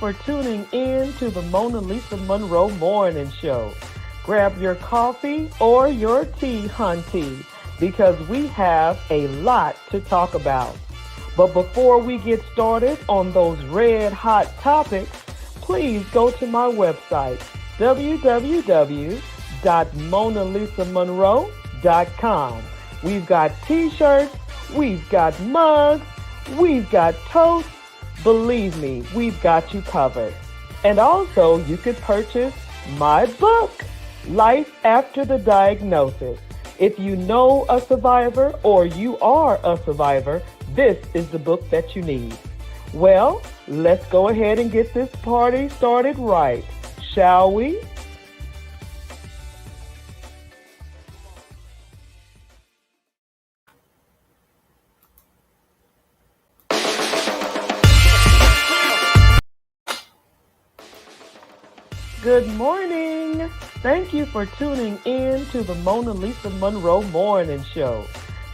for tuning in to the MonaLisa Monroe Morning Show. Grab your coffee or your tea, hunty, because we have a lot to talk about. But before we get started on those red hot topics, please go to my website, www.MonaLisaMonroe.com. We've got t-shirts, we've got mugs, we've got toast. Believe me, we've got you covered. And also, you could purchase my book, Life After the Diagnosis. If you know a survivor or you are a survivor, this is the book that you need. Well, let's go ahead and get this party started right, shall we? Good morning. Thank you for tuning in to the MonaLisa Monroe Morning Show.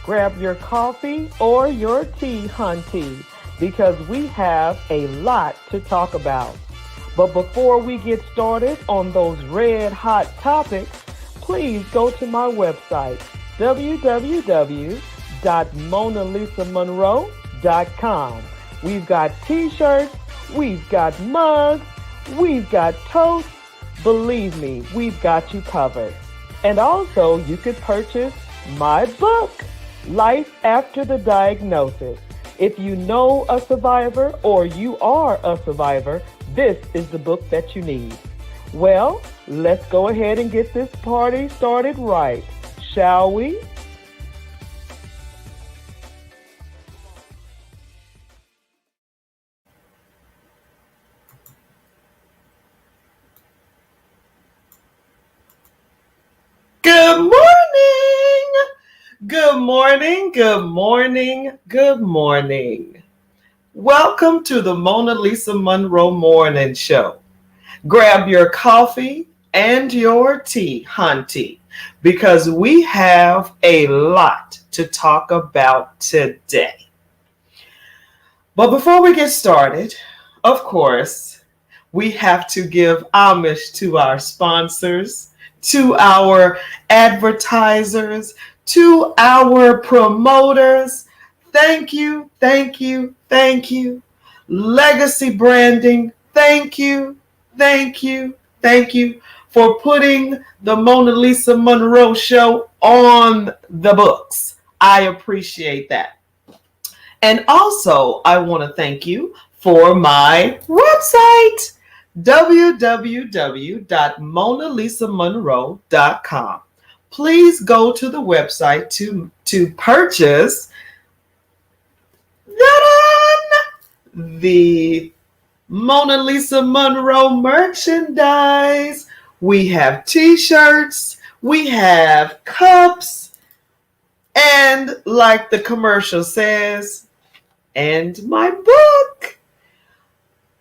Grab your coffee or your tea, hunty, because we have a lot to talk about. But before we get started on those red hot topics, please go to my website, www.MonaLisaMonroe.com. We've got t-shirts, we've got mugs, we've got toast. Believe me, we've got you covered. And also, you could purchase my book, Life After the Diagnosis. If you know a survivor or you are a survivor, this is the book that you need. Well, let's go ahead and get this party started right, shall we? Good morning. Good morning. Good morning. Good morning. Welcome to the MonaLisa Monroe Morning Show. Grab your coffee and your tea, hunty, because we have a lot to talk about today. But before we get started, of course, we have to give homage to our sponsors, to our advertisers, to our promoters. Thank you, thank you, thank you. Legacy Branding, thank you, thank you, thank you for putting the MonaLisa Monroe Show on the books. I appreciate that. And also, I want to thank you for my website, www.MonaLisaMonroe.com. Please go to the website to purchase the MonaLisa Monroe merchandise. We have t-shirts, we have cups, and like the commercial says, and my book,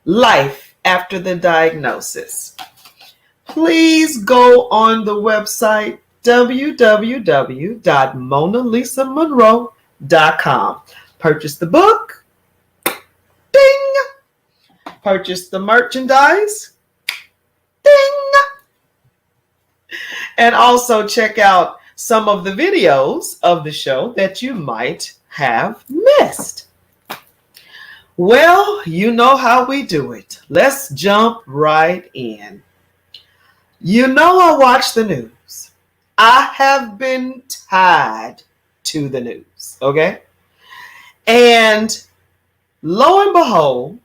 Life After the Diagnosis. Please go on the website www.MonaLisaMonroe.com. Purchase the book. Ding! Purchase the merchandise. Ding! And also check out some of the videos of the show that you might have missed. Well, you know how we do it. Let's jump right in. You know I watch the news. I have been tied to the news, okay? And lo and behold,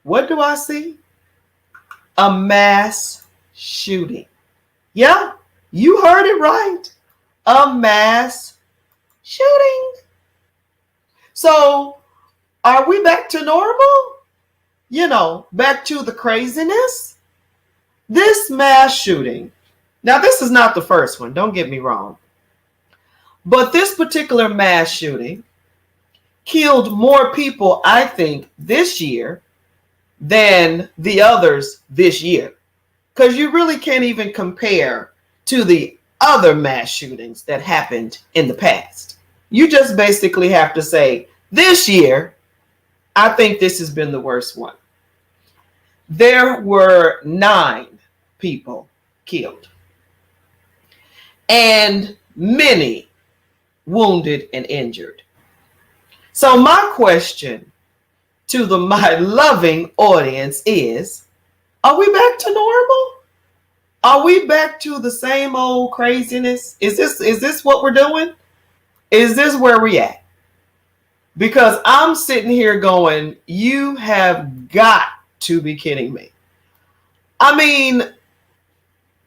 what do I see? A mass shooting. Yeah, you heard it right. A mass shooting. So, are we back to normal? You know, back to the craziness? This mass shooting, now this is not the first one, don't get me wrong. But this particular mass shooting killed more people, I think, this year than the others this year. Because you really can't even compare to the other mass shootings that happened in the past. You just basically have to say, this year, I think this has been the worst one. there were 9 people killed and many wounded and injured. So my question to my loving audience is, are we back to normal? Are we back to the same old craziness? Is this what we're doing? Is this where we at? Because I'm sitting here going, you have got to be kidding me. I mean,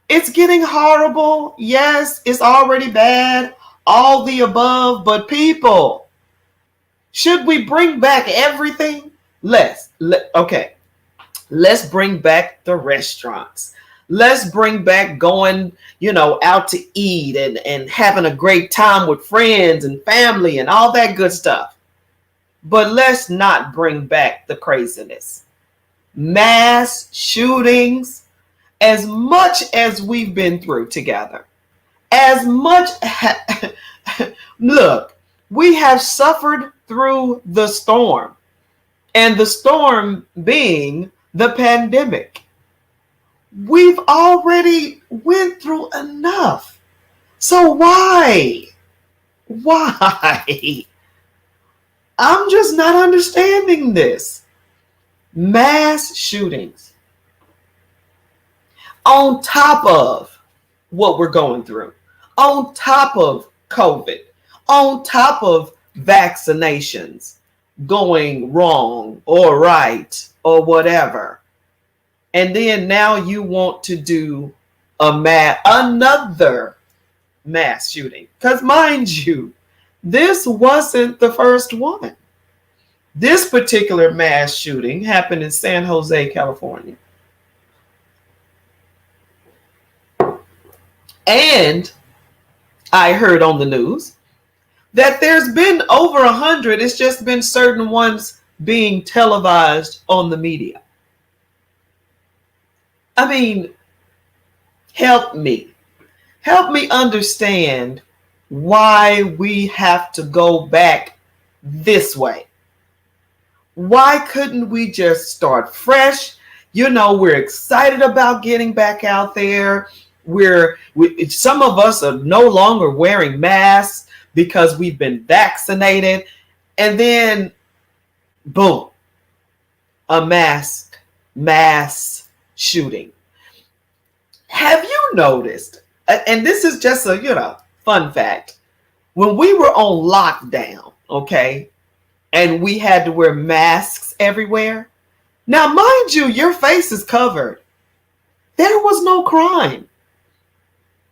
it's getting horrible. Yes, it's already bad. All the above. But people, should we bring back everything? Okay. Let's bring back the restaurants. Let's bring back going, out to eat and having a great time with friends and family and all that good stuff. But let's not bring back the craziness. Mass shootings, as much as we've been through together, as much, look, we have suffered through the storm, and the storm being the pandemic. We've already went through enough. So why? I'm just not understanding this. Mass shootings on top of what we're going through, on top of COVID, on top of vaccinations going wrong or right or whatever. And then now you want to do another mass shooting. Because mind you, this wasn't the first one. This particular mass shooting happened in San Jose, California. And I heard on the news that there's been over 100. It's just been certain ones being televised on the media. I mean, help me. Help me understand why we have to go back this way. Why couldn't we just start fresh? We're excited about getting back out there. Some of us are no longer wearing masks because we've been vaccinated. And then, boom, a mass shooting. Have you noticed, and this is just a, fun fact, when we were on lockdown, okay, and we had to wear masks everywhere. Now, mind you, your face is covered. There was no crime.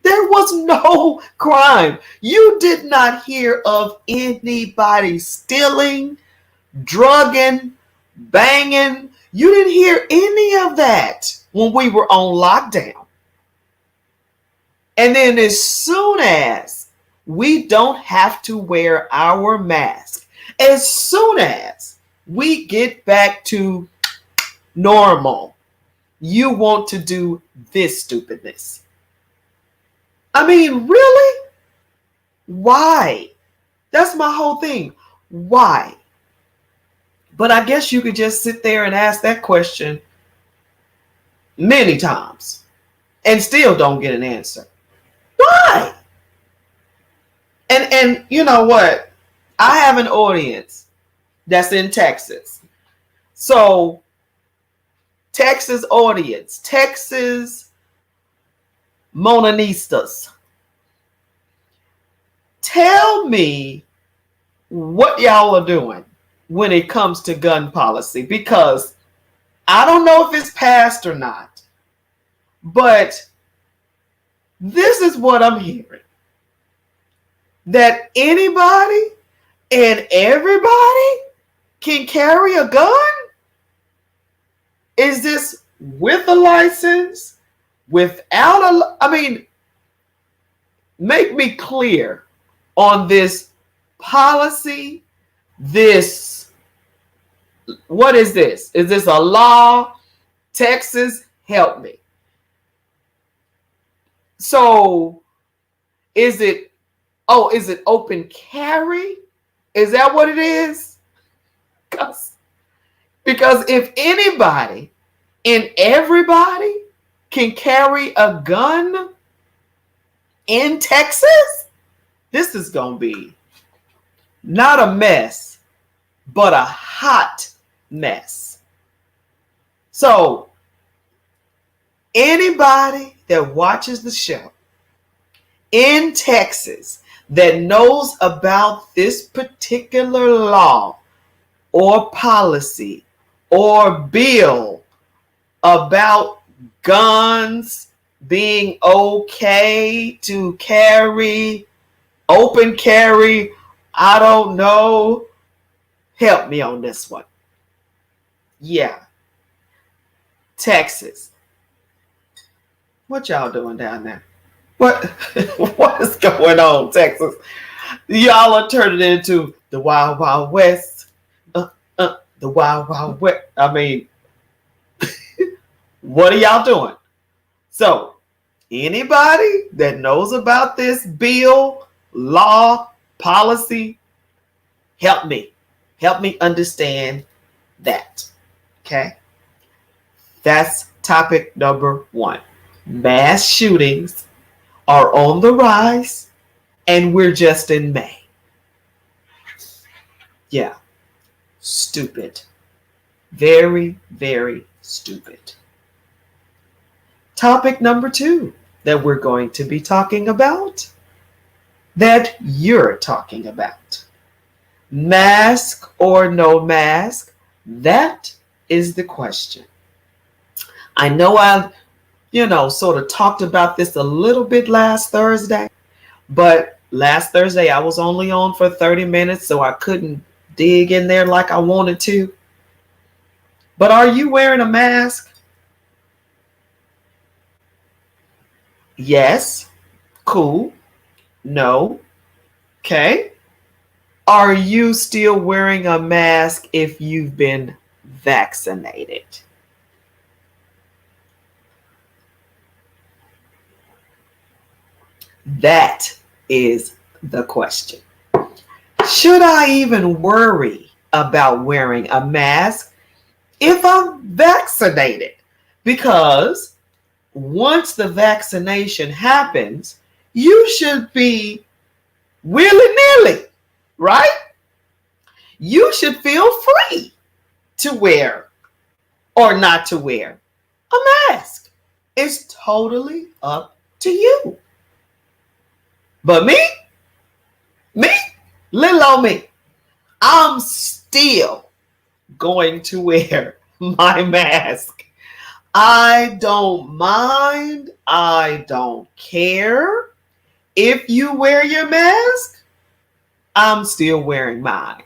There was no crime. You did not hear of anybody stealing, drugging, banging. You didn't hear any of that when we were on lockdown. And then as soon as we don't have to wear our mask, as soon as we get back to normal, you want to do this stupidness. I mean, really? Why? That's my whole thing. Why? But I guess you could just sit there and ask that question many times and still don't get an answer. Why? And you know what? I have an audience that's in Texas. So, Texas audience, Texas MonaLisas, tell me what y'all are doing when it comes to gun policy, because I don't know if it's passed or not, but this is what I'm hearing. That anybody and everybody can carry a gun? Is this with a license? Without make me clear on this policy. What is this? Is this a law? Texas, help me. So, is it open carry? Is that what it is? Because if anybody And everybody can carry a gun in Texas? This is going to be not a mess, but a hot mess. So, anybody that watches the show in Texas that knows about this particular law or policy or bill about guns being okay to carry, open carry, I don't know, help me on this one. Yeah. Texas. What y'all doing down there? What is going on, Texas? Y'all are turning it into the Wild Wild West. The Wild Wild West. I mean, what are y'all doing? So, anybody that knows about this bill, law, policy, help me. Help me understand that. Okay? That's topic number 1. Mass shootings are on the rise, and we're just in May. Yeah. Stupid. Very, very stupid. Topic number 2 that we're going to be talking about, that you're talking about. Mask or no mask? That is the question. I know I've, sort of talked about this a little bit last Thursday, but last Thursday I was only on for 30 minutes, so I couldn't dig in there like I wanted to. But are you wearing a mask? Yes. Cool. No. Okay. Are you still wearing a mask if you've been vaccinated? That is the question. Should I even worry about wearing a mask if I'm vaccinated? Because once the vaccination happens, you should be willy-nilly, right? You should feel free to wear or not to wear a mask. It's totally up to you. But me, little old me, I'm still going to wear my mask. I don't mind. I don't care. If you wear your mask, I'm still wearing mine.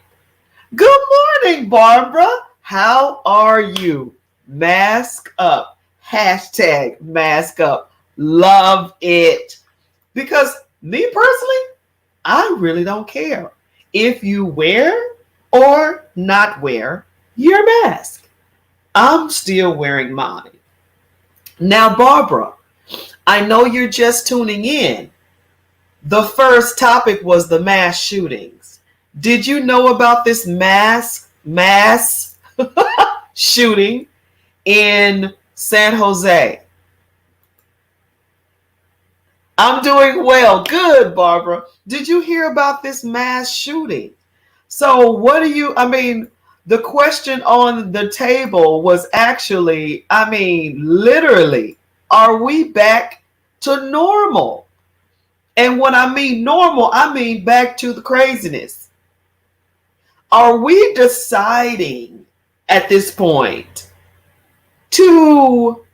Good morning, Barbara. How are you? Mask up. Hashtag mask up. Love it. Because me personally, I really don't care if you wear or not wear your mask. I'm still wearing mine. Now, Barbara, I know you're just tuning in. The first topic was the mass shootings. Did you know about this mass shooting in San Jose? I'm doing well. Good, Barbara. Did you hear about this mass shooting? So the question on the table was actually, literally, are we back to normal? And when I mean normal, I mean back to the craziness. Are we deciding at this point to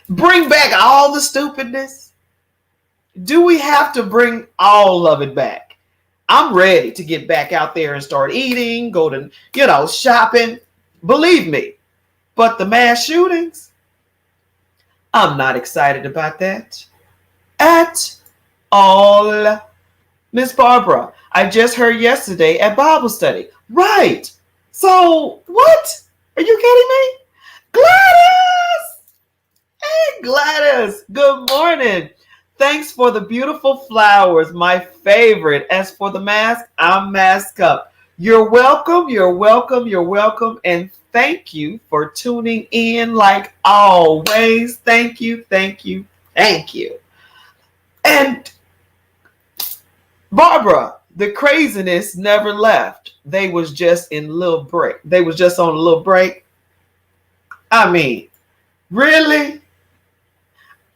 bring back all the stupidness? Do we have to bring all of it back? I'm ready to get back out there and start eating, go to, shopping. Believe me. But the mass shootings, I'm not excited about that at all. Miss Barbara, I just heard yesterday at Bible study. Right. So what? Are you kidding me? Gladys! Hey, Gladys. Good morning. Thanks for the beautiful flowers. My favorite. As for the mask, I'm masked up. You're welcome. You're welcome. You're welcome. And thank you for tuning in like always. Thank you. Thank you. Thank you. And Barbara, the craziness never left. They was just in a little break. They was just on a little break. I mean, really?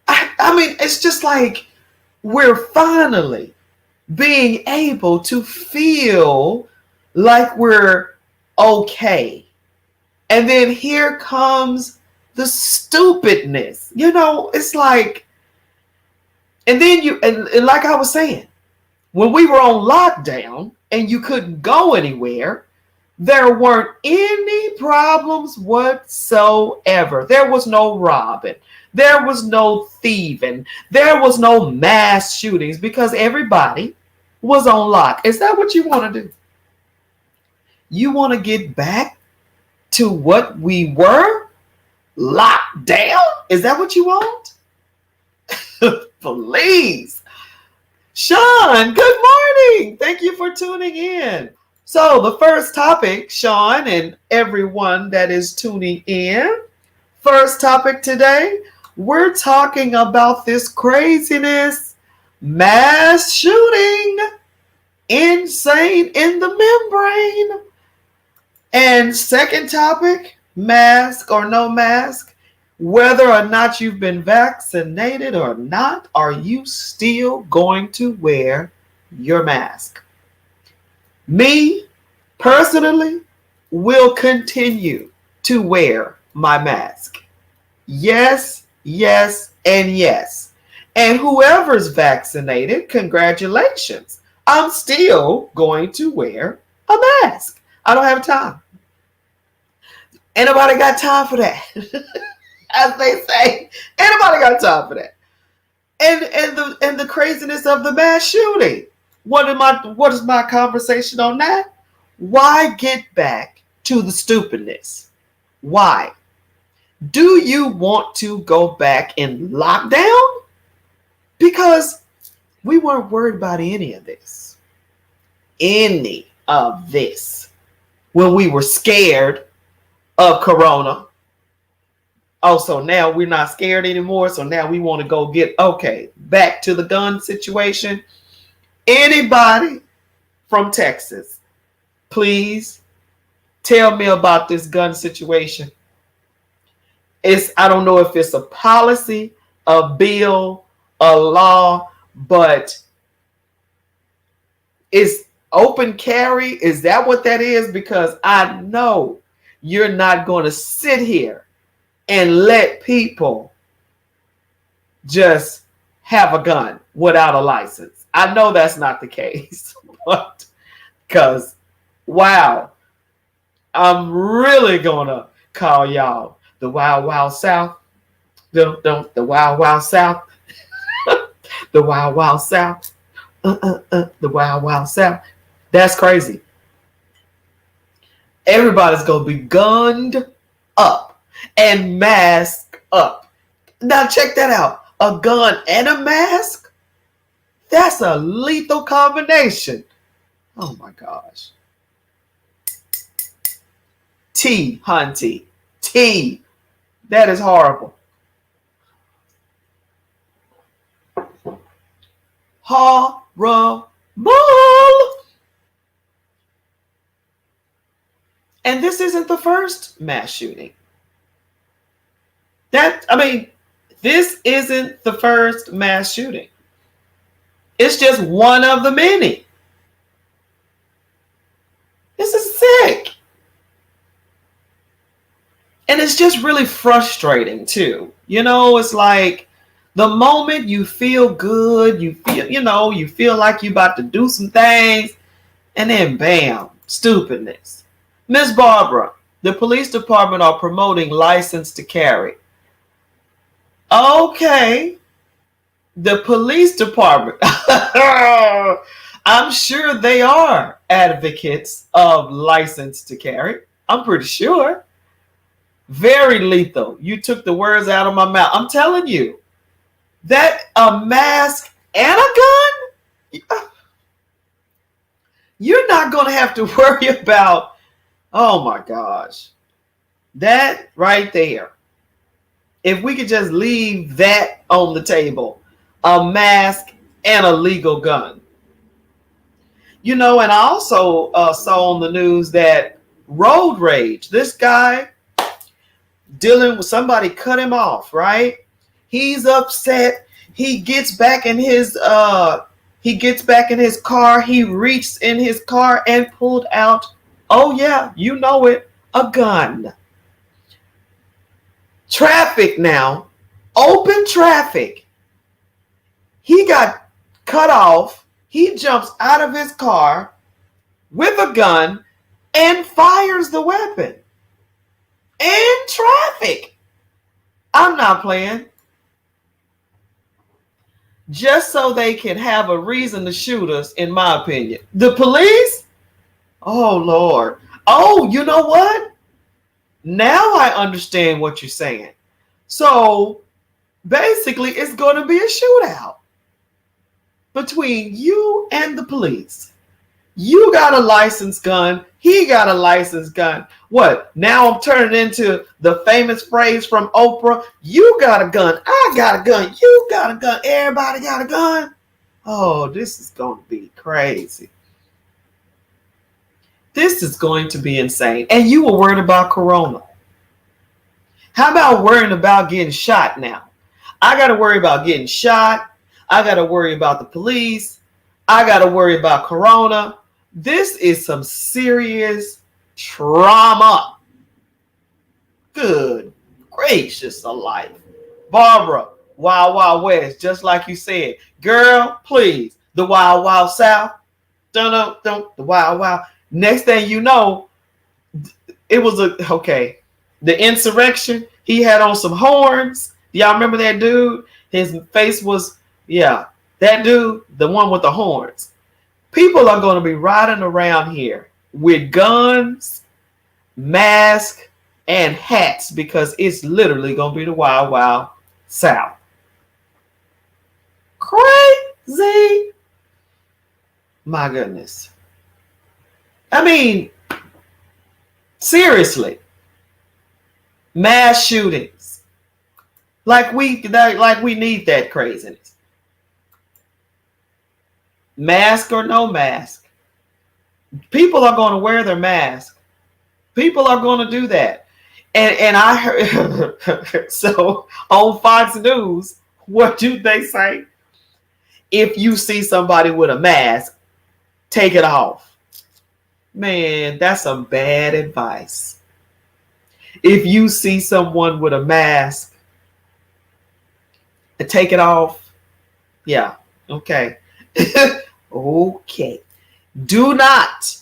I mean, it's just like we're finally being able to feel like we're okay. And then here comes the stupidness. It's like, and then and like I was saying, when we were on lockdown and you couldn't go anywhere, there weren't any problems whatsoever. There was no robbing. There was no thieving. There was no mass shootings because everybody was on lock. Is that what you want to do? You want to get back to what we were? Locked down? Is that what you want? Please. Sean, good morning. Thank you for tuning in. So the first topic, Sean, and everyone that is tuning in, first topic today, we're talking about this craziness, mass shooting, insane in the membrane. And second topic, mask or no mask, whether or not you've been vaccinated or not, are you still going to wear your mask? Me, personally, will continue to wear my mask. Yes, yes, and yes. And whoever's vaccinated, congratulations. I'm still going to wear a mask. I don't have time. Ain't nobody got time for that. As they say, ain't nobody got time for that. And the craziness of the mass shooting. What is my conversation on that? Why get back to the stupidness? Why? Do you want to go back in lockdown? Because we weren't worried about any of this. Any of this. When we were scared of Corona. Oh, so now we're not scared anymore. So now we want to go back to the gun situation. Anybody from Texas, please tell me about this gun situation. I don't know if it's a policy, a bill, a law, but is open carry, is that what that is? Because I know you're not going to sit here and let people just have a gun without a license. I know that's not the case, but because, wow, I'm really going to call y'all the Wild Wild South, the Wild Wild South, the Wild Wild South, the Wild Wild South. That's crazy. Everybody's going to be gunned up and masked up. Now check that out. A gun and a mask? That's a lethal combination. Oh my gosh. T, hunty. T. That is horrible. Horrible. And this isn't the first mass shooting. This isn't the first mass shooting. It's just one of the many. This is sick. And it's just really frustrating too. It's like the moment you feel good, you feel like you're about to do some things, and then bam, stupidness. Miss Barbara, the police department are promoting license to carry. Okay. The police department, I'm sure they are advocates of license to carry. I'm pretty sure. Very lethal. You took the words out of my mouth. I'm telling you, that a mask and a gun? You're not going to have to worry about, oh my gosh, that right there. If we could just leave that on the table, a mask and a legal gun. And I also saw on the news that road rage, this guy dealing with somebody cut him off, right? He's upset. He gets back in his car. He reached in his car and pulled out, oh yeah, you know it, a gun. Traffic now, open traffic. He got cut off. He jumps out of his car with a gun and fires the weapon in traffic. I'm not playing. Just so they can have a reason to shoot us, in my opinion. The police? Oh, Lord. Oh, you know what? Now I understand what you're saying. So basically, it's going to be a shootout between you and the police. You got a licensed gun. He got a licensed gun. What? Now I'm turning into the famous phrase from Oprah. You got a gun. I got a gun. You got a gun. Everybody got a gun. Oh, this is going to be crazy. This is going to be insane. And you were worried about Corona. How about worrying about getting shot now? I got to worry about getting shot. I got to worry about the police. I got to worry about Corona. This is some serious trauma. Good gracious alive. Barbara, Wild Wild West, just like you said. Girl, please. The Wild Wild South. Dun dun the Wild Wild. Next thing you know, it was the insurrection. He had on some horns. Y'all remember that dude? His face was, that dude, the one with the horns. People are going to be riding around here with guns, masks, and hats because it's literally going to be the Wild Wild South. Crazy. My goodness. I mean, seriously. Mass shootings. Like we need that craziness. Mask or no mask. People are going to wear their mask. People are going to do that. And I heard, so on Fox News, what do they say? If you see somebody with a mask, take it off. Man, that's some bad advice. If you see someone with a mask, take it off. Yeah, okay. Okay. Do not,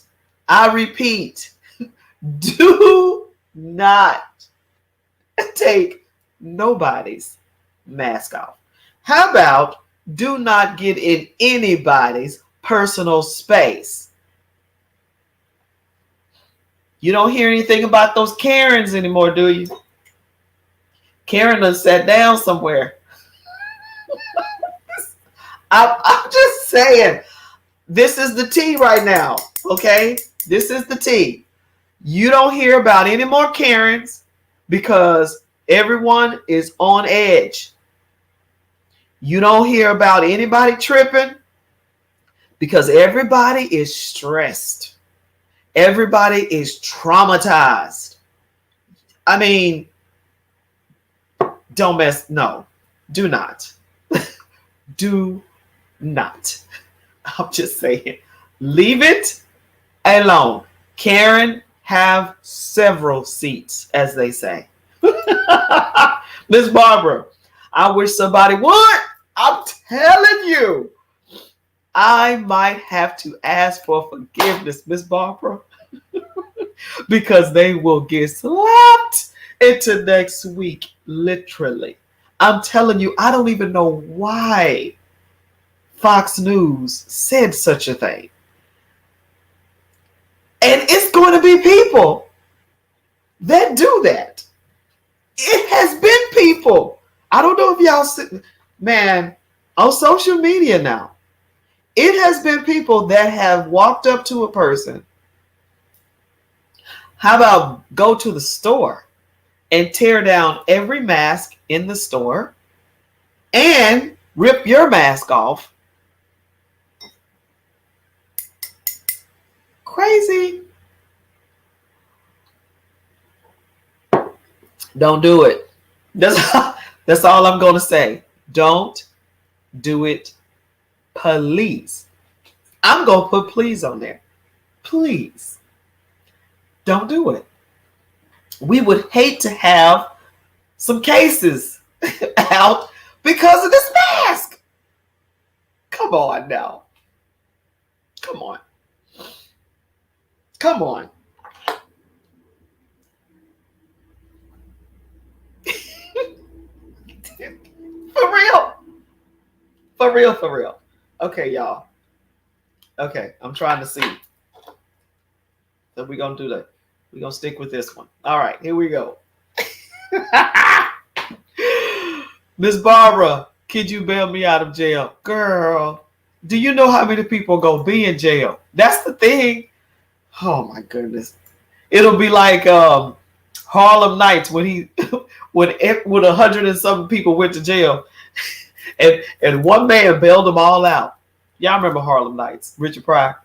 I repeat, do not take nobody's mask off. How about do not get in anybody's personal space? You don't hear anything about those Karens anymore, do you? Karen done sat down somewhere. I'm just saying, this is the tea right now, okay? This is the tea. You don't hear about any more Karens because everyone is on edge. You don't hear about anybody tripping because everybody is stressed. Everybody is traumatized. I mean, do not. Do not. I'm just saying, leave it alone. Karen, have several seats, as they say. Miss Barbara, I wish somebody would. I'm telling you, I might have to ask for forgiveness, Miss Barbara, because they will get slapped into next week, literally. I'm telling you, I don't even know why Fox News said such a thing. And it's going to be people that do that. It has been people. I don't know if y'all see, man, on social media now, It has been people that have walked up to a person. How about go to the store and tear down every mask in the store and rip your mask off? Crazy. Don't do it. That's all I'm going to say. Don't do it, please. I'm going to put please on there. Please. Don't do it. We would hate to have some cases out because of this mask. Come on now. Come on. Come on. For real. For real, for real. Okay, y'all. Okay, I'm trying to see. So we're going to do that. We're going to stick with this one. All right, here we go. Miss Barbara, could you bail me out of jail? Girl, do you know how many people are going to be in jail? That's the thing. Oh, my goodness. It'll be like Harlem Nights when when 100 and something people went to jail and one man bailed them all out. Y'all remember Harlem Nights, Richard Pryor?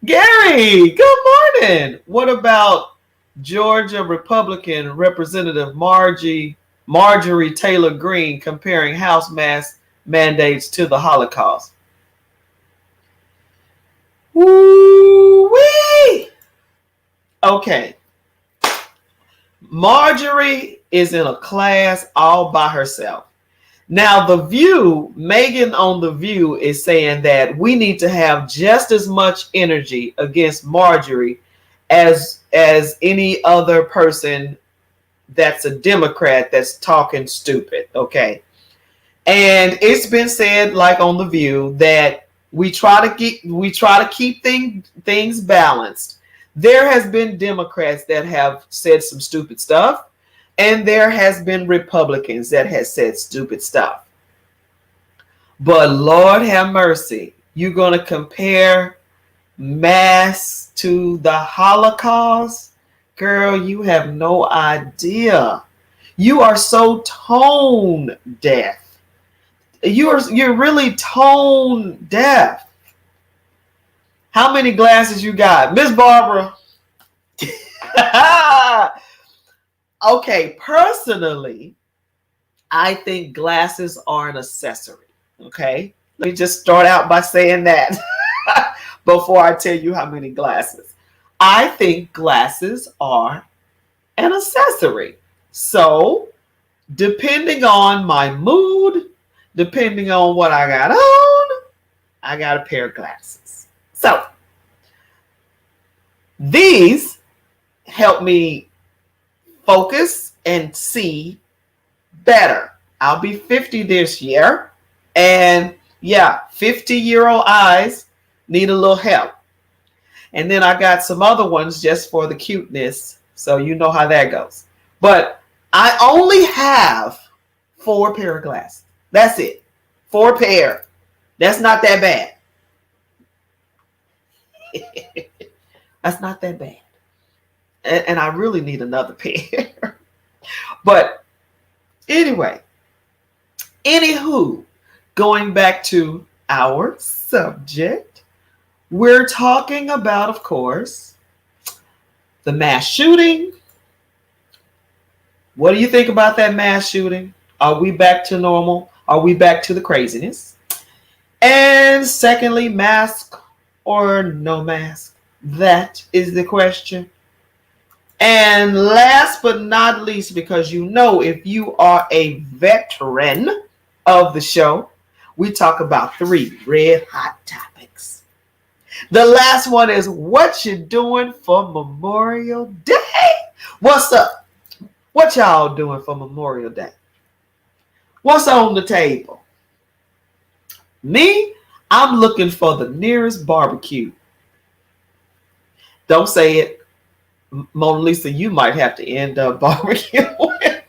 Gary, good morning. What about Georgia Republican Representative Marjorie Taylor Greene comparing house mask mandates to the Holocaust? Woo-wee! Okay. Marjorie is in a class all by herself. Now, The View, Megan on The View is saying that we need to have just as much energy against Marjorie as any other person that's a Democrat that's talking stupid, okay? And it's been said, like on The View, that we try to keep things balanced. There has been Democrats that have said some stupid stuff. And there has been Republicans that has said stupid stuff. But Lord have mercy, you're going to compare masks to the Holocaust? Girl, you have no idea. You are so tone deaf. You're really tone deaf. How many glasses you got? Miss Barbara. Okay, personally, I think glasses are an accessory. Okay, let me just start out by saying that before I tell you how many glasses. I think glasses are an accessory. So, depending on my mood, depending on what I got on, I got a pair of glasses. So, these help me focus and see better. I'll be 50 this year. And yeah, 50-year-old eyes need a little help. And then I got some other ones just for the cuteness. So you know how that goes. But I only have 4 pair of glasses. That's it. 4 pair. That's not that bad. That's not that bad. And I really need another pair. But anyway, anywho, going back to our subject, we're talking about, of course, the mass shooting. What do you think about that mass shooting? Are we back to normal? Are we back to the craziness? And secondly, mask or no mask? That is the question. And last but not least, because you know if you are a veteran of the show, we talk about 3 red hot topics. The last one is what you doing for Memorial Day? What's up? What y'all doing for Memorial Day? What's on the table? Me, I'm looking for the nearest barbecue. Don't say it. MonaLisa, you might have to end up barbecuing.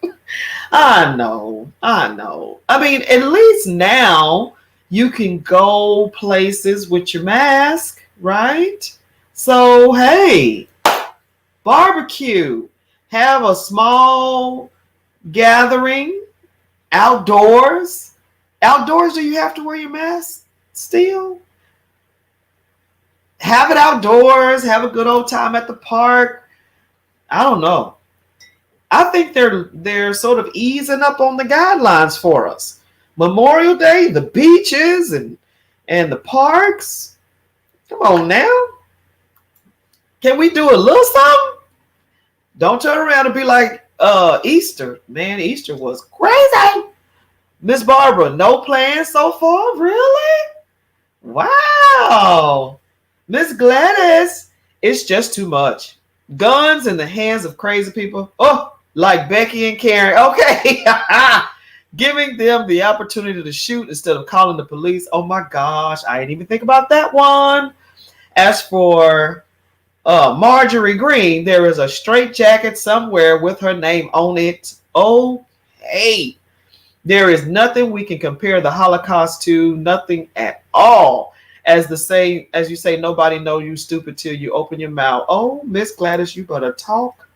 I know. I mean, at least now You can go places with your mask, right? So, hey, barbecue, have a small gathering outdoors. Outdoors, do you have to wear your mask still? Have it outdoors, have a good old time at the park. I don't know. I think they're sort of easing up on the guidelines for us. Memorial Day, the beaches and the parks. Come on now. Can we do a little something? Don't turn around and be like Easter. Man, Easter was crazy. Miss Barbara, no plans so far? Really? Wow. Miss Gladys, it's just too much. Guns in the hands of crazy people. Oh, like Becky and Karen. Okay. Giving them the opportunity to shoot instead of calling the police. Oh my gosh, I didn't even think about that one. As for Marjorie Green, there is a straight jacket somewhere with her name on it. Oh, hey. There is nothing we can compare the Holocaust to, nothing at all. As you say, nobody know you stupid till you open your mouth. Oh, Miss Gladys, you better talk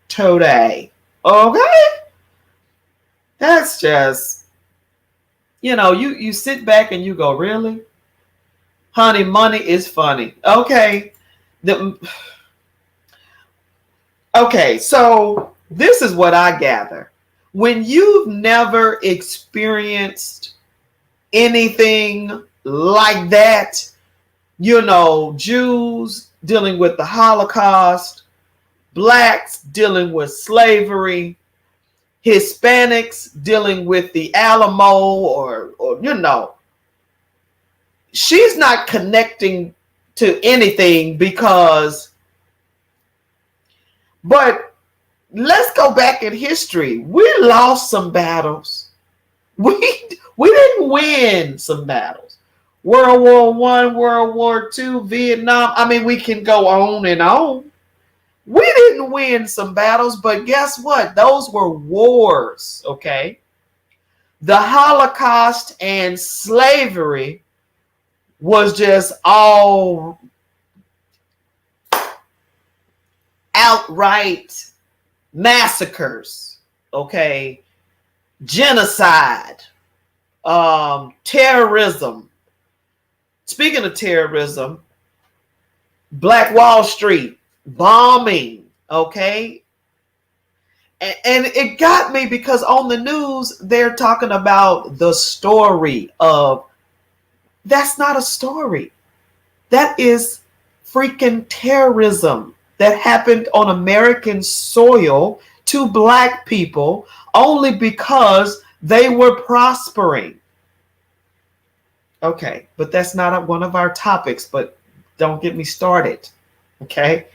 today. Okay? That's just, you sit back and you go, really? Honey, money is funny. Okay. Okay, so this is what I gather. When you've never experienced anything like that, Jews dealing with the Holocaust, blacks dealing with slavery, Hispanics dealing with the Alamo or she's not connecting to anything but let's go back in history. We lost some battles. We didn't win some battles. World War I, World War II, Vietnam. I mean, we can go on and on. We didn't win some battles, but guess what? Those were wars, okay? The Holocaust and slavery was just all outright massacres, okay? Genocide, terrorism. Speaking of terrorism, Black Wall Street, bombing, okay? And it got me because on the news, they're talking about the story of, that's not a story. That is freaking terrorism that happened on American soil to black people only because they were prospering. Okay, but that's not one of our topics, but don't get me started. Okay?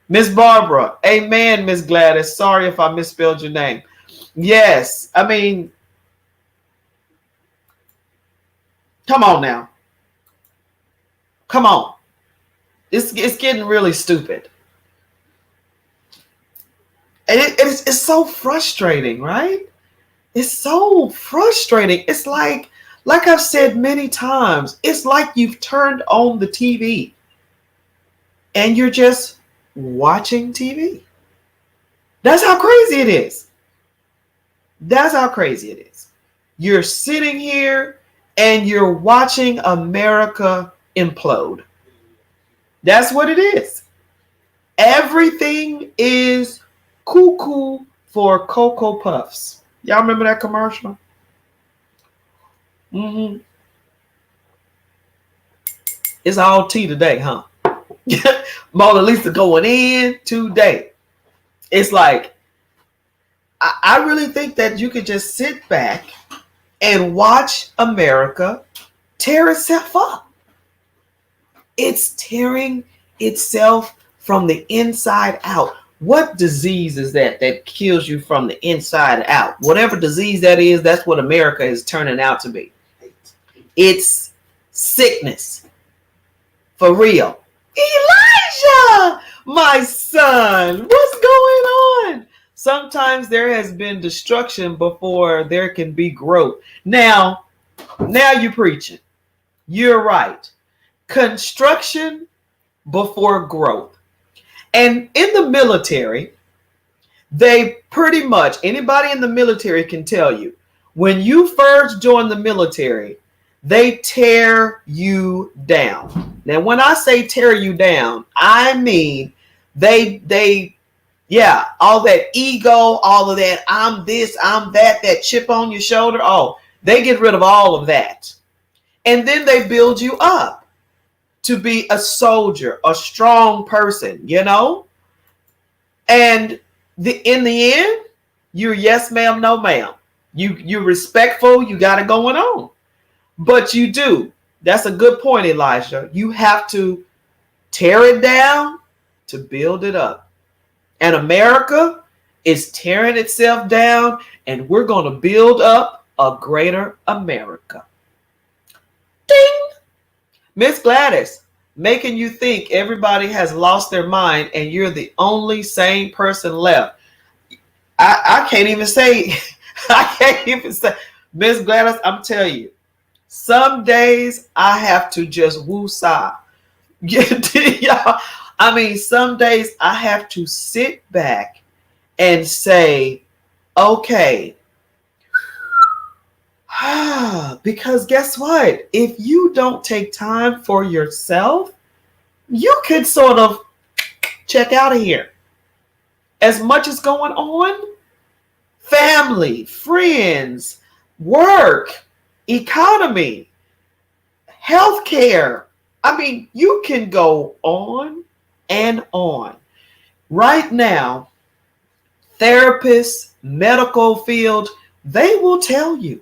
Miss Barbara, amen, Miss Gladys. Sorry if I misspelled your name. Yes, I mean, come on now. Come on. It's getting really stupid. And it's so frustrating, right? It's so frustrating. It's like I've said many times, it's like you've turned on the TV and you're just watching TV. That's how crazy it is. That's how crazy it is. You're sitting here and you're watching America implode. That's what it is. Everything is cuckoo for Cocoa Puffs. Y'all remember that commercial? Mm-hmm. It's all tea today, huh? MonaLisa going in today. It's like, I really think that you could just sit back and watch America tear itself up. It's tearing itself from the inside out. What disease is that kills you from the inside out? Whatever disease that is, that's what America is turning out to be. It's sickness. For real. Elijah, my son, what's going on? Sometimes there has been destruction before there can be growth. Now, Now you're preaching. You're right. Construction before growth. And in the military, they pretty much, anybody in the military can tell you, when you first join the military, they tear you down. Now, when I say tear you down, I mean yeah, all that ego, all of that, I'm this, I'm that, that chip on your shoulder. Oh, they get rid of all of that. And then they build you up to be a soldier, a strong person, you know? And in the end, you're yes ma'am, no ma'am. You're respectful, you got it going on. But you do. That's a good point, Elijah. You have to tear it down to build it up. And America is tearing itself down, and we're going to build up a greater America. Ding! Miss Gladys, making you think everybody has lost their mind and you're the only sane person left. I can't even say, I can't even say, Miss Gladys, I'm telling you, some days I have to just woo-saw. I mean, some days I have to sit back and say, okay, because guess what? If you don't take time for yourself, you could sort of check out of here. As much as going on, family, friends, work, economy, healthcare. I mean, you can go on and on. Right now, therapists, medical field, they will tell you.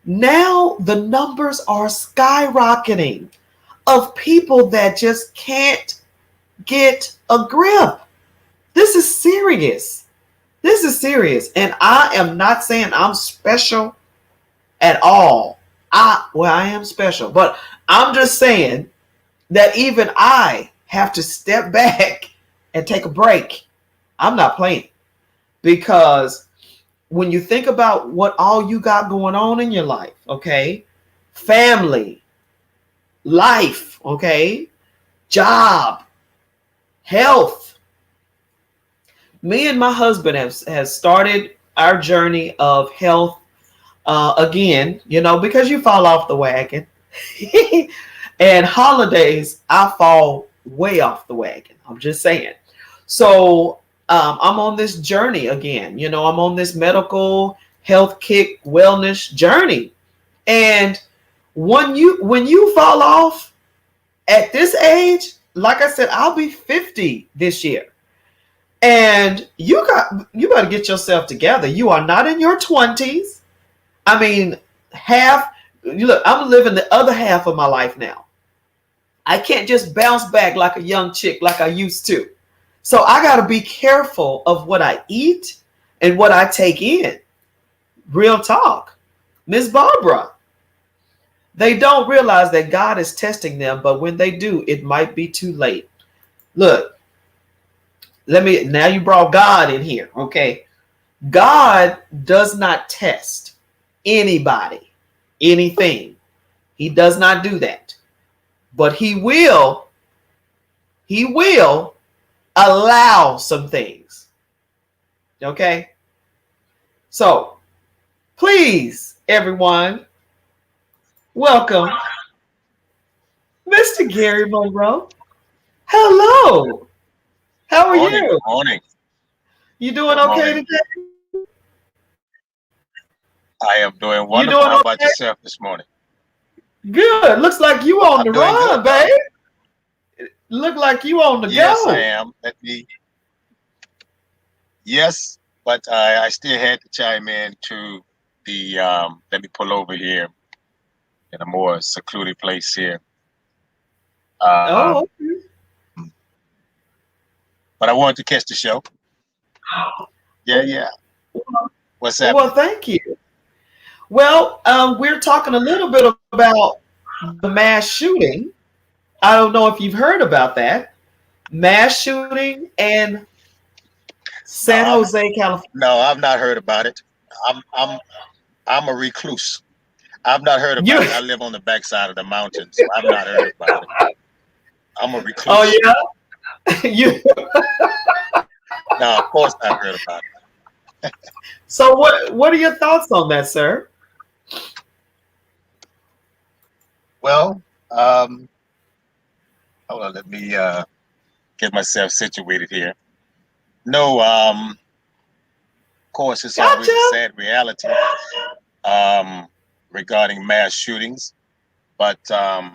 Now the numbers are skyrocketing of people that just can't get a grip. This is serious. This is serious. And I am not saying I'm special at all. I am special, but I'm just saying that even I have to step back and take a break. I'm not playing, because when you think about what all you got going on in your life, okay, family, life, okay, job, health. Me and my husband has started our journey of health again, you know, because you fall off the wagon. And holidays, I fall way off the wagon. I'm just saying. So I'm on this journey again. You know, I'm on this medical health kick wellness journey. And when you fall off at this age, like I said, I'll be 50 this year. And you better get yourself together. You are not in your 20s. I mean, look, I'm living the other half of my life now. I can't just bounce back like a young chick like I used to. So I got to be careful of what I eat and what I take in. Real talk. Miss Barbara, they don't realize that God is testing them, but when they do, it might be too late. Look, now you brought God in here, okay? God does not test anybody, anything. He does not do that. But he will allow some things. Okay? So, please, everyone, welcome Mr. Gary Monroe. Hello. How are Morning, you? morning, You doing good okay morning. today? I am doing You wonderful. doing How about okay? yourself this morning? Good. Looks like you on I'm the doing good, run, brother. babe. Look like you on the Yes, I go. am. Yes, but I still had to chime in to the, let me pull over here in a more secluded place here. Oh, Um, okay. but I wanted to catch the show. Yeah, Oh, yeah. What's well, happening? thank you. Well, we're talking a little bit about the mass shooting. I don't know if you've heard about that. Mass shooting in No, San Jose, California. no, I've not heard about it. I'm, I'm, I'm a recluse. I've not heard You about it. I live on the backside of the mountain, so I've not heard about it. I'm a oh recluse. yeah, you. Now, of course, I've heard about it. So what are your thoughts on that, sir? Well, hold on. Let me get myself situated here. No, of course, it's always Gotcha. a sad reality um, regarding mass shootings. But I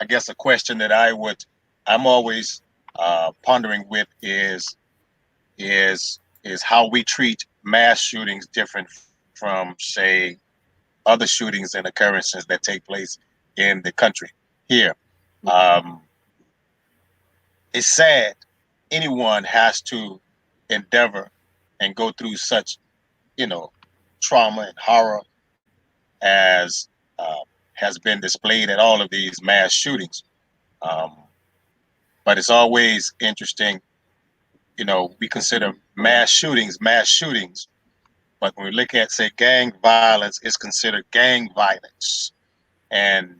guess a question that I'm always pondering with is how we treat mass shootings different from, say, other shootings and occurrences that take place in the country here. Um, it's sad anyone has to endeavor and go through such, you know, trauma and horror as has been displayed at all of these mass shootings. Um, but it's always interesting, we consider mass shootings, but when we look at, say, gang violence, it's considered gang violence. And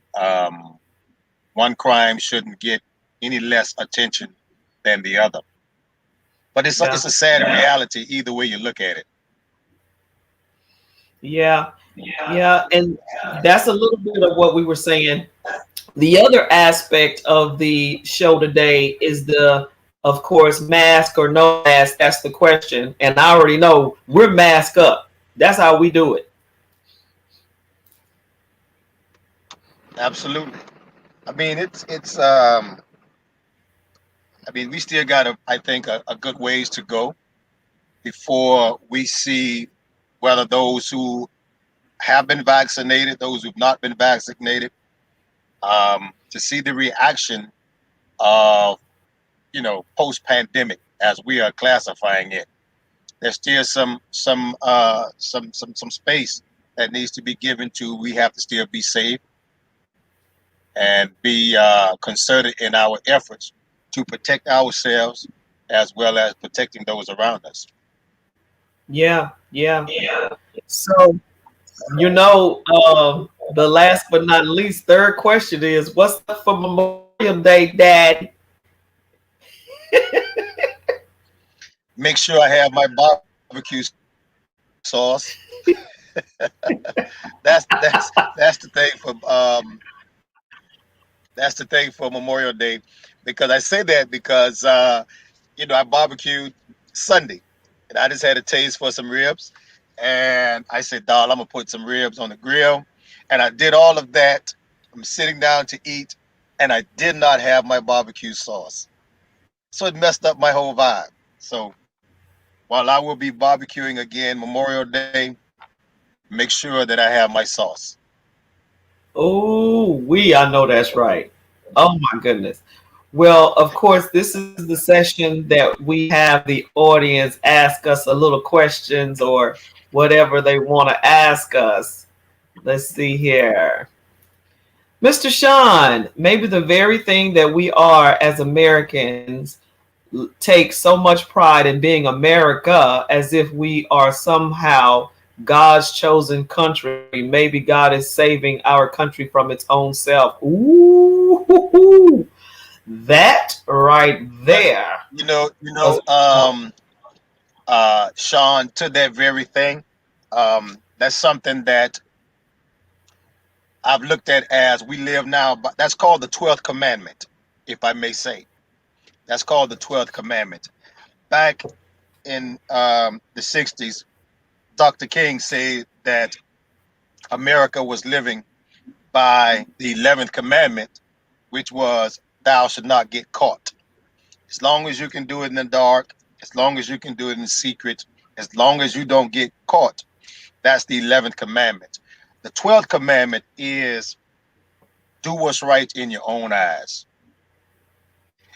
one crime shouldn't get any less attention than the other. But Yeah, it's a sad reality either way you look at it. yeah, yeah, and that's a little bit of what we were saying. The other aspect of the show today is of course, mask or no mask. That's the question, and I already know we're mask up. That's how we do it. Absolutely. I mean, I mean, we still got I think, a good ways to go before we see whether those who have been vaccinated, those who've not been vaccinated, to see the reaction of, post pandemic as we are classifying it. There's still some space that needs to be given to. We have to still be safe and be concerted in our efforts to protect ourselves as well as protecting those around us. Yeah, yeah. So the last but not least, third question is, what's up for Memorial Day, Daddy? Make sure I have my barbecue sauce. That's the thing for that's the thing for Memorial Day, because I say that because I barbecued Sunday, and I just had a taste for some ribs, and I said, "Dog, I'm gonna put some ribs on the grill," and I did all of that. I'm sitting down to eat, and I did not have my barbecue sauce, so it messed up my whole vibe. So while I will be barbecuing again Memorial Day, make sure that I have my sauce. Oh, I know that's right. Oh my goodness. Well, of course, this is the session that we have the audience ask us a little questions or whatever they want to ask us. Let's see here. Mr. Sean, maybe the very thing that we are as Americans take so much pride in being America as if we are somehow God's chosen country. Maybe God is saving our country from its own self. Ooh, that right But there was Sean, to that very thing, that's something that I've looked at as we live now. But that's called the 12th commandment, if I may say. That's called the 12th commandment. Back in the 60s, Dr. King said that America was living by the 11th commandment, which was thou should not get caught. As long as you can do it in the dark, as long as you can do it in secret, as long as you don't get caught, that's the 11th commandment. The 12th commandment is do what's right in your own eyes.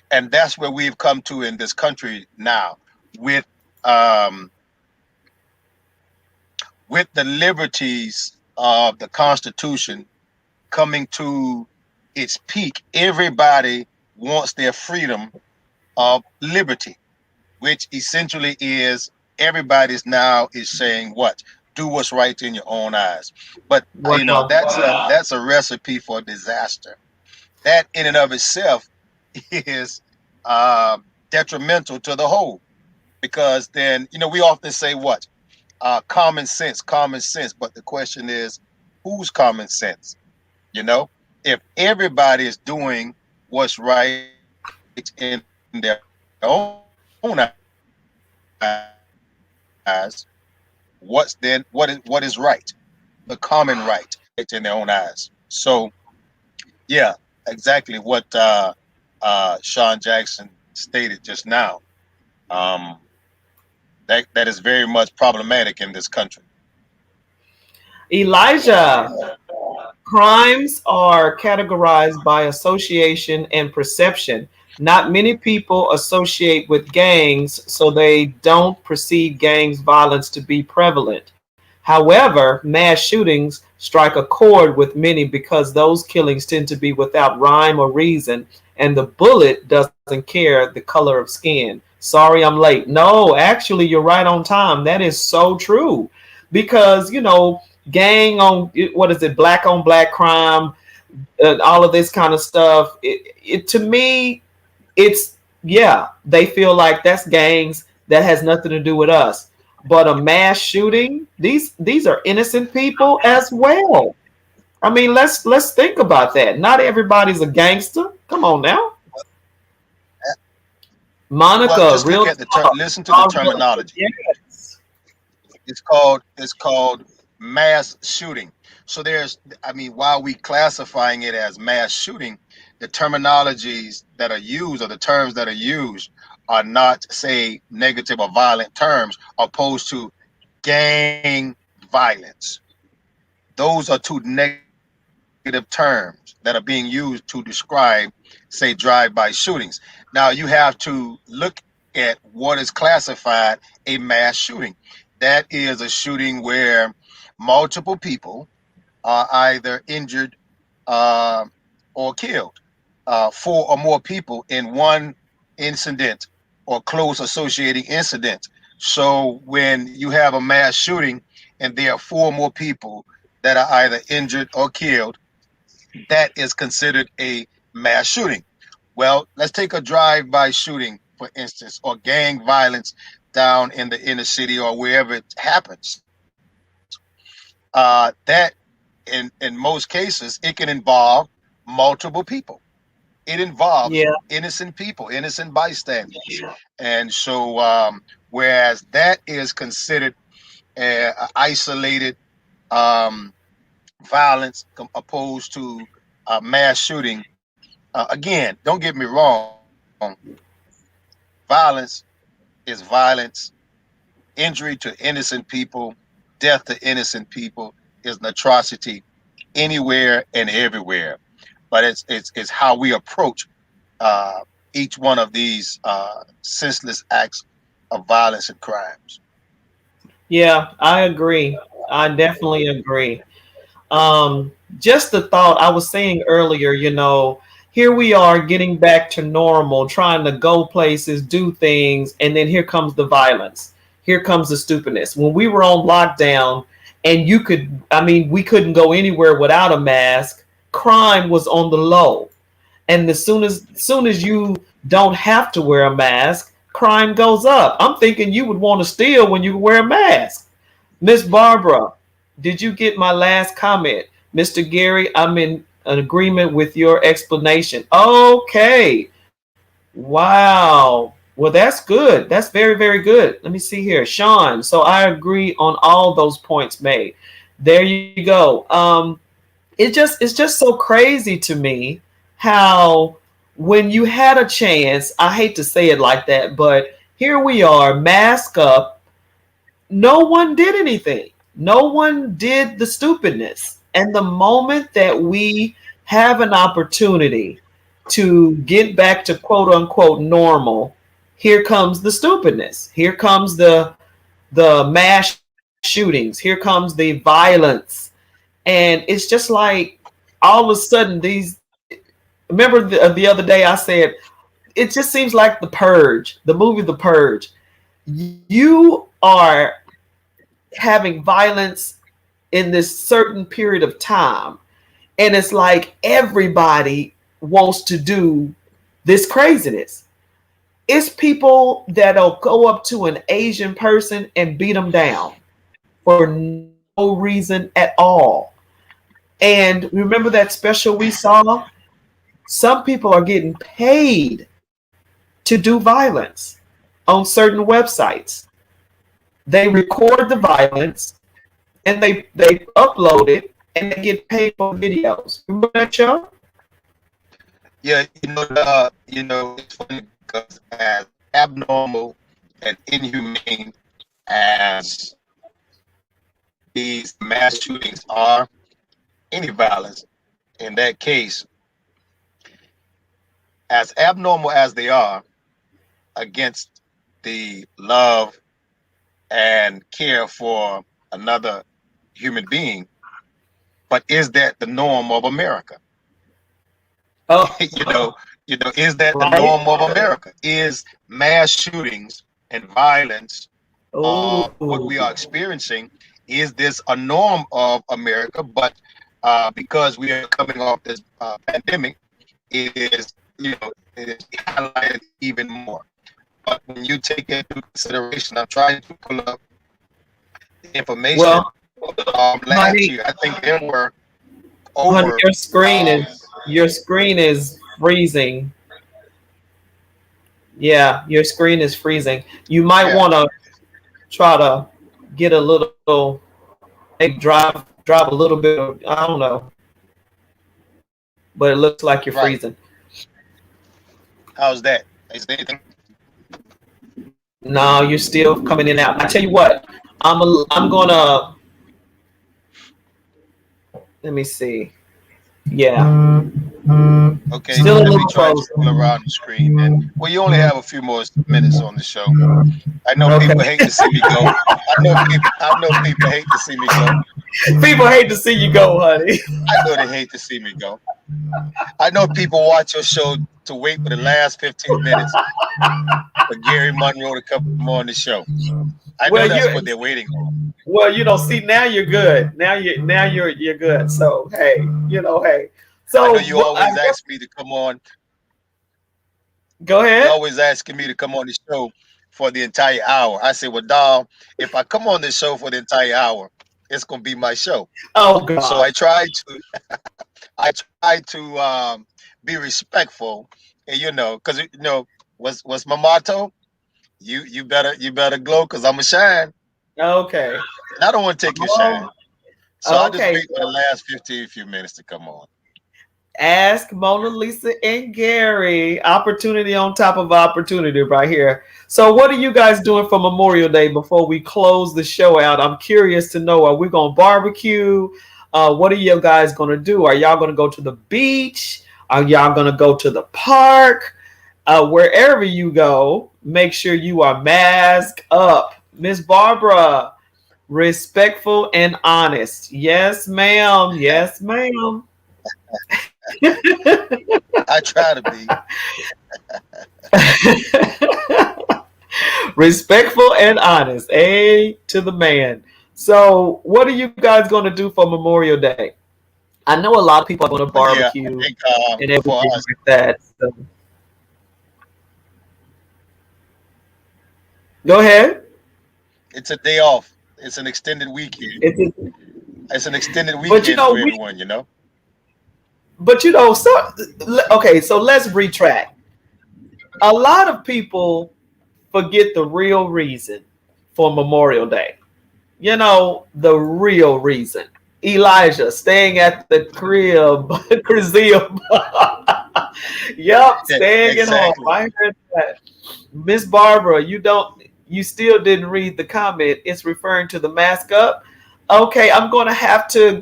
And that's where we've come to in this country now, with um, with the liberties of the Constitution coming to its peak. Everybody wants their freedom of liberty, which essentially is everybody's now is saying what? Do what's right in your own eyes. But Wow. that's a recipe for disaster. That in and of itself is uh, detrimental to the whole, because then we often say what, common sense. But the question is, whose common sense? You know, if everybody is doing what's right in their own eyes, what is right? The common right in their own eyes. So yeah, exactly what Sean Jackson stated just now. Um, that is very much problematic in this country. Elijah, crimes are categorized by association and perception. Not many people associate with gangs, so they don't perceive gangs violence to be prevalent. However, mass shootings strike a chord with many because those killings tend to be without rhyme or reason, and the bullet doesn't care the color of skin. Sorry, I'm late. No, actually, you're right on time. That is so true. Because, gang on, what is it, black on black crime, all of this kind of stuff. It to me, it's, yeah, they feel like that's gangs, that has nothing to do with us. But a mass shooting, these are innocent people as well. I mean, let's think about that. Not everybody's a gangster. Come on now. Well, Monica, just look real at talk. listen to the terminology. Yes. It's called mass shooting. So while we classifying it as mass shooting, the terminologies that are used, or the terms that are used, are not, say, negative or violent terms, opposed to gang violence. Those are two negative terms that are being used to describe, say, drive-by shootings. Now you have to look at what is classified a mass shooting. That is a shooting where multiple people are either injured uh, or killed. Four or more people in one incident or close associating incident. So when you have a mass shooting and there are four more people that are either injured or killed, that is considered a mass shooting. Well, let's take a drive-by shooting, for instance, or gang violence down in the inner city or wherever it happens. That in most cases, it can involve multiple people. It involves Yeah. innocent people, innocent bystanders, and so whereas that is considered a isolated um, violence opposed to mass shooting. Again, don't get me wrong. Violence is violence. Injury to innocent people, death to innocent people is an atrocity anywhere and everywhere. But it's how we approach uh, each one of these senseless acts of violence and crimes. Yeah, I agree. I definitely agree. Just the thought I was saying earlier, here we are getting back to normal, trying to go places, do things, and then here comes the violence. Here comes the stupidness. When we were on lockdown and we couldn't go anywhere without a mask, crime was on the low. And as soon as you don't have to wear a mask, crime goes up. I'm thinking you would want to steal when you wear a mask. Miss Barbara, did you get my last comment? Mr. Gary, I'm in an agreement with your explanation. Okay. Wow. Well, that's good. That's very, very good. Let me see here. Sean, so I agree on all those points made. There you go. It's just so crazy to me how when you had a chance, I hate to say it like that, but here we are, mask up, no one did anything. No one did the stupidness. And the moment that we have an opportunity to get back to quote unquote normal, here comes the stupidness. Here comes the mass shootings. Here comes the violence. And it's just like all of a sudden remember the other day I said it just seems like The Purge, the movie The Purge. You are having violence in this certain period of time. And it's like everybody wants to do this craziness. It's people that'll go up to an Asian person and beat them down for no reason at all. And remember that special we saw? Some people are getting paid to do violence on certain websites. They record the violence and they upload it and they get paid for videos. Remember that show? Yeah, it's funny because as abnormal and inhumane as these mass shootings are, any violence in that case, as abnormal as they are against the love and care for another human being, but is that the norm of America? Oh, you know, is that the right. norm of America? Is mass shootings and violence what we Oh, are experiencing? Is this a norm of America? But because we are coming off this pandemic, it is it is highlighted even more. But when you take into consideration, I'm trying to pull up the information well, last honey, year. I think there were honey, over um, your screen is freezing. Yeah, your screen is freezing. You might yeah, want to try to get a little, maybe drive a little bit of, I don't know, but it looks like you're right. freezing. How's that? Is there anything? No, you're still coming in and out. I tell you what, I'm gonna, let me see. Yeah, Okay, still a let me little try to frozen. pull around the screen. And well, you only have a few more minutes on the show. I know Okay. people hate to see me go. I know people hate to see me go. People hate to see you go, honey. I know they hate to see me go. I know people watch your show to wait for the last 15 minutes for Gary Monroe to come on the show. I know Well, that's what you they're waiting on. see now you're good. Now you're good. So hey, hey. I know So you I always guess ask me to come on. go You're ahead. always asking me to come on the show for the entire hour. I say, well, Dom, if I come on this show for the entire hour, it's gonna be my show. Oh So God. I try to be respectful, and because what's my motto? You better glow, because I'm a shine, Okay. and I don't want to take your shine. Oh, So I just okay. wait for the last 15 few minutes to come on. Ask Mona Lisa and Gary. Opportunity on top of opportunity right here. So, what are you guys doing for Memorial Day before we close the show out? I'm curious to know. Are we going to barbecue? What are you guys going to do? Are y'all going to go to the beach? Are y'all going to go to the park? Wherever you go, make sure you are masked up. Miss Barbara, respectful and honest. Yes, ma'am. Yes, ma'am. I try to be. Respectful and honest. A to the man. So, what are you guys going to do for Memorial Day? I know a lot of people are going to Yeah, I barbecue think and for everything us, like that. So, go ahead. it's a day off. It's an extended weekend. It's, It's an extended but weekend for everyone. so okay. So let's retract. A lot of people forget the real reason for Memorial Day. The real reason. Elijah staying at the crib, Crisium. Yep, staying at home. Exactly. I heard that. Miss Barbara, you still didn't read the comment. It's referring to the mask up. Okay, I'm gonna have to,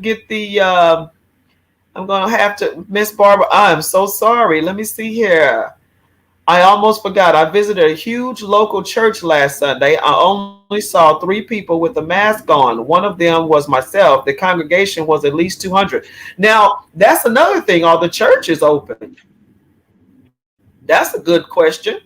Miss Barbara. I'm so sorry. Let me see here. I almost forgot. I visited a huge local church last Sunday. I only saw 3 people with a mask on. One of them was myself. The congregation was at least 200. Now, that's another thing. Are the churches open? That's a good question.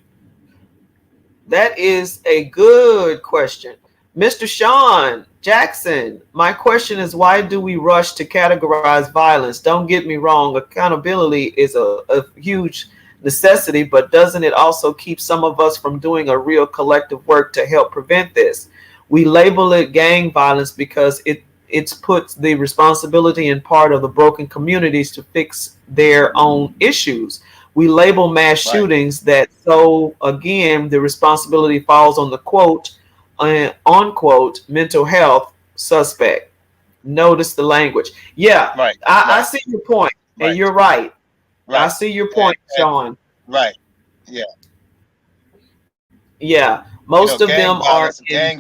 That is a good question. Mr. Sean, Jackson, my question is, why do we rush to categorize violence? Don't get me wrong, accountability is a huge necessity, but doesn't it also keep some of us from doing a real collective work to help prevent this? We label it gang violence because it's puts the responsibility in part of the broken communities to fix their own issues. We label mass Right. shootings that, so again the responsibility falls on the quote unquote mental health suspect. Notice the language. Yeah, Right. I Right. see your point, and Right. you're right. I Right. see your And point, Sean. right. Yeah. Yeah, You most know, of them are in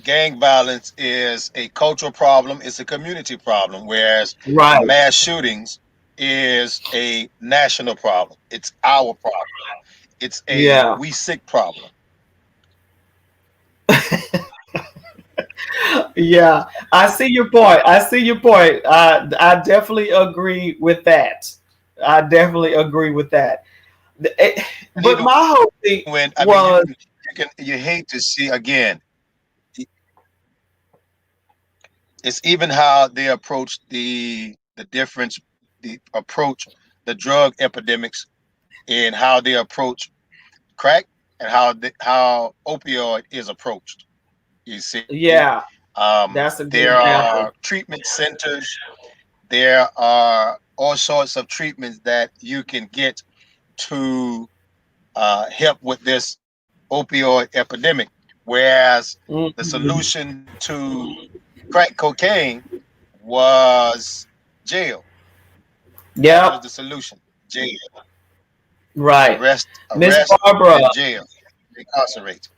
gang violence is a cultural problem, it's a community problem, whereas right. mass shootings is a national problem. It's our problem. It's a Yeah. we sick problem. Yeah, I see your point. I see your point. I definitely agree with that. I definitely agree with that. And But even my whole thing when I mean was, you hate to see again, it's even how they approach the difference, the approach the drug epidemics, and how they approach crack, and how opioid is approached. You see, yeah, that's a good there example. are treatment centers. There are all sorts of treatments that you can get to help with this opioid epidemic. Whereas the Mhm. solution to crack cocaine was jail. That was Yep, the solution. Jail. right. Arrest, Miss arrest, Barbara, and jail. Incarcerate.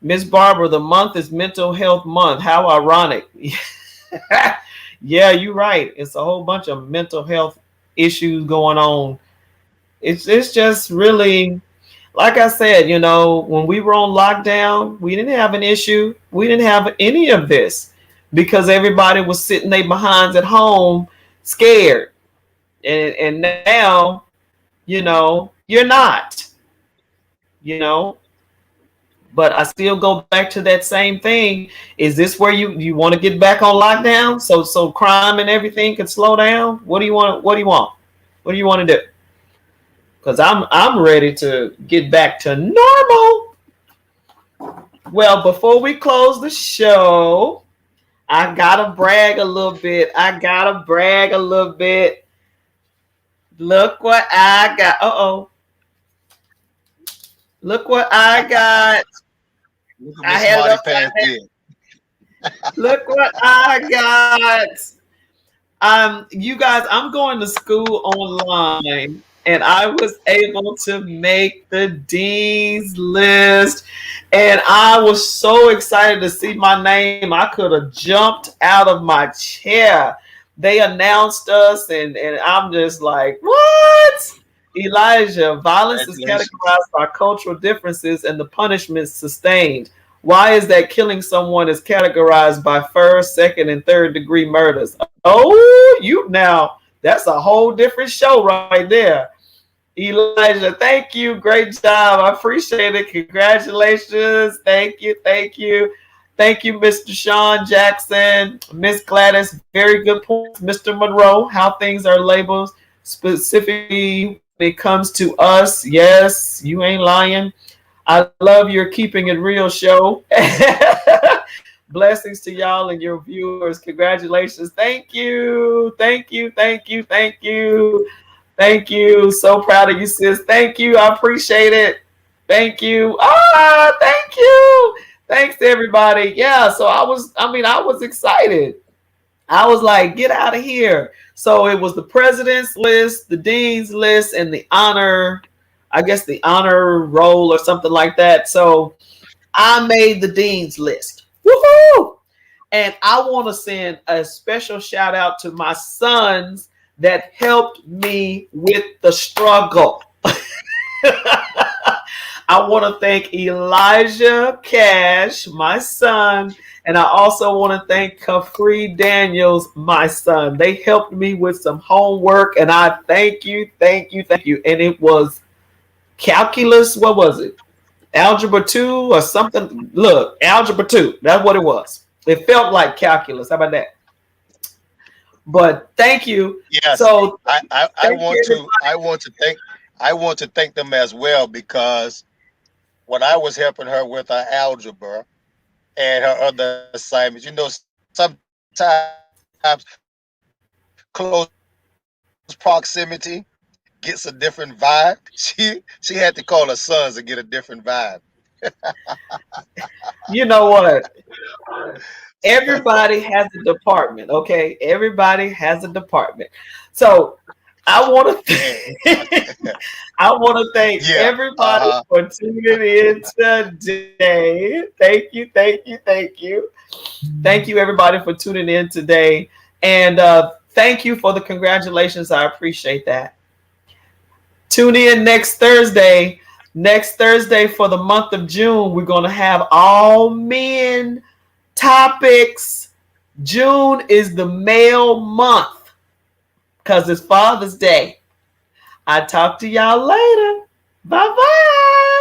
Miss Barbara, the month is Mental Health Month. How ironic. Yeah, you're right. It's a whole bunch of mental health issues going on. It's just really, like I said, when we were on lockdown, we didn't have an issue. We didn't have any of this because everybody was sitting their behinds at home scared. And now, you're not, you know. But I still go back to that same thing. Is this where you want to get back on lockdown so crime and everything can slow down? What do you want? What do you want? What do you want to do? Because I'm ready to get back to normal. Well, before we close the show, I gotta brag a little bit. I gotta brag a little bit. Look what I got. Uh-oh. Look what I got. Look what I Miss had it Smarty upside Pants down. did. Look what I got. You guys, I'm going to school online, and I was able to make the dean's list, and I was so excited to see my name. I could have jumped out of my chair. They announced us, and I'm just like, what? Elijah, violence is Congratulations. categorized by cultural differences and the punishments sustained. Why is that killing someone is categorized by first, second, and third degree murders? Oh, that's a whole different show right there. Elijah, thank you. Great job. I appreciate it. Congratulations. Thank you. Thank you. Thank you, Mr. Sean Jackson. Miss Gladys, very good points. Mr. Monroe, how things are labeled specifically when it comes to us. Yes, you ain't lying. I love your Keeping It Real show. Blessings to y'all and your viewers. Congratulations. Thank you. Thank you. Thank you. Thank you. Thank you. So proud of you, sis. Thank you. I appreciate it. Thank you. Thank you. Thanks everybody. Yeah, so I was excited. I was like, get out of here. So it was the president's list, the dean's list, and the honor, I guess the honor roll or something like that. So I made the dean's list. Woohoo! And I want to send a special shout out to my sons that helped me with the struggle. I want to thank Elijah Cash, my son, and I also want to thank Kafri Daniels, my son. They helped me with some homework, and I thank you, thank you, thank you. And it was calculus. What was it? Algebra 2 or something. Look, Algebra 2. That's what it was. It felt like calculus. How about that? But thank you. Yes, So I thank want you, to I want to thank them as well, because when I was helping her with her algebra and her other assignments, sometimes close proximity gets a different vibe. She had to call her sons to get a different vibe. you know what? Everybody has a department, okay? Everybody has a department. So I want to Yeah. I want to thank Yeah. everybody Uh-huh. for tuning in today. Thank you, thank you, thank you. Thank you everybody for tuning in today. And thank you for the congratulations. I appreciate that. Tune in next Thursday. Next Thursday for the month of June, we're going to have all men topics. June is the male month because it's Father's Day. I talk to y'all later. Bye bye.